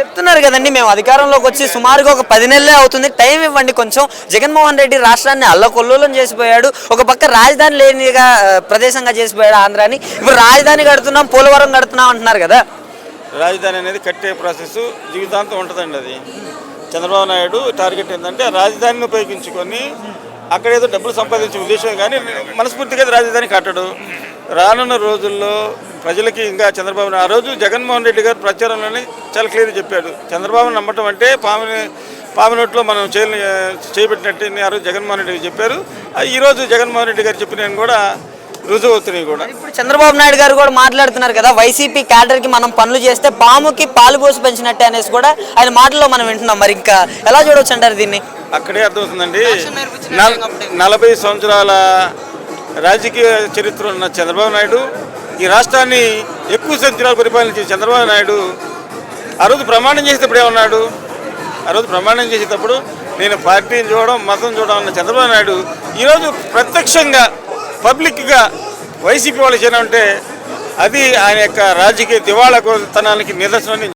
చెప్తున్నారు కదండి, మేము అధికారంలోకి వచ్చి సుమారుగా ఒక 10 నెలలే అవుతుంది, టైం ఇవ్వండి కొంచెం. జగన్మోహన్ రెడ్డి రాష్ట్రాన్ని అల్లకొల్లోలం చేసిపోయాడు. ఒక పక్క రాజధాని లేనిగా ప్రదేశంగా చేసిపోయాడు ఆంధ్రాని. ఇప్పుడు రాజధాని కడుతున్నాం, పోలవరం కడుతున్నాం అంటున్నారు కదా. రాజధాని అనేది కట్టే ప్రాసెస్ జీవితాంతం ఉంటుందండి. అది చంద్రబాబు నాయుడు టార్గెట్ ఏంటంటే రాజధానిని ఉపయోగించుకొని అక్కడ ఏదో డబ్బులు సంపాదించే ఉద్దేశం, కానీ మనస్ఫూర్తిగా రాజధాని కట్టడు. రానున్న రోజుల్లో ప్రజలకి ఇంకా చంద్రబాబు ఆ రోజు జగన్మోహన్ రెడ్డి గారు ప్రచారంలోనే చాలా క్లియర్గా చెప్పాడు, చంద్రబాబుని నమ్మటం అంటే పాము నోట్లో మనం చేపెట్టినట్టు ఆ రోజు జగన్మోహన్ రెడ్డి గారు చెప్పారు. ఈరోజు జగన్మోహన్ రెడ్డి గారు చెప్పిన కూడా రుజువు అవుతున్నాయి కూడా. ఇప్పుడు చంద్రబాబు నాయుడు గారు కూడా మాట్లాడుతున్నారు కదా, వైసీపీ క్యాడర్కి మనం పనులు చేస్తే పాముకి పాలు పోసి పెంచినట్టే అనేసి కూడా ఆయన మాటల్లో మనం వింటున్నాం. మరి ఇంకా ఎలా చూడవచ్చు అంటారు దీన్ని? అక్కడే అర్థమవుతుందండి. 40 సంవత్సరాల రాజకీయ చరిత్ర ఉన్న చంద్రబాబు నాయుడు, ఈ రాష్ట్రాన్ని ఎక్కువ సంవత్సరాలు పరిపాలించిన చంద్రబాబు నాయుడు ఆ రోజు ప్రమాణం చేసేటప్పుడు ఏమన్నాడు? ఆ రోజు ప్రమాణం చేసేటప్పుడు నేను పార్టీని చూడడం, మతం చూడడం అన్న చంద్రబాబు నాయుడు ఈరోజు ప్రత్యక్షంగా పబ్లిక్గా వైసీపీ వాళ్ళు చేయడం అంటే అది ఆయన యొక్క రాజకీయ దివాళా తనానికి నిదర్శనం.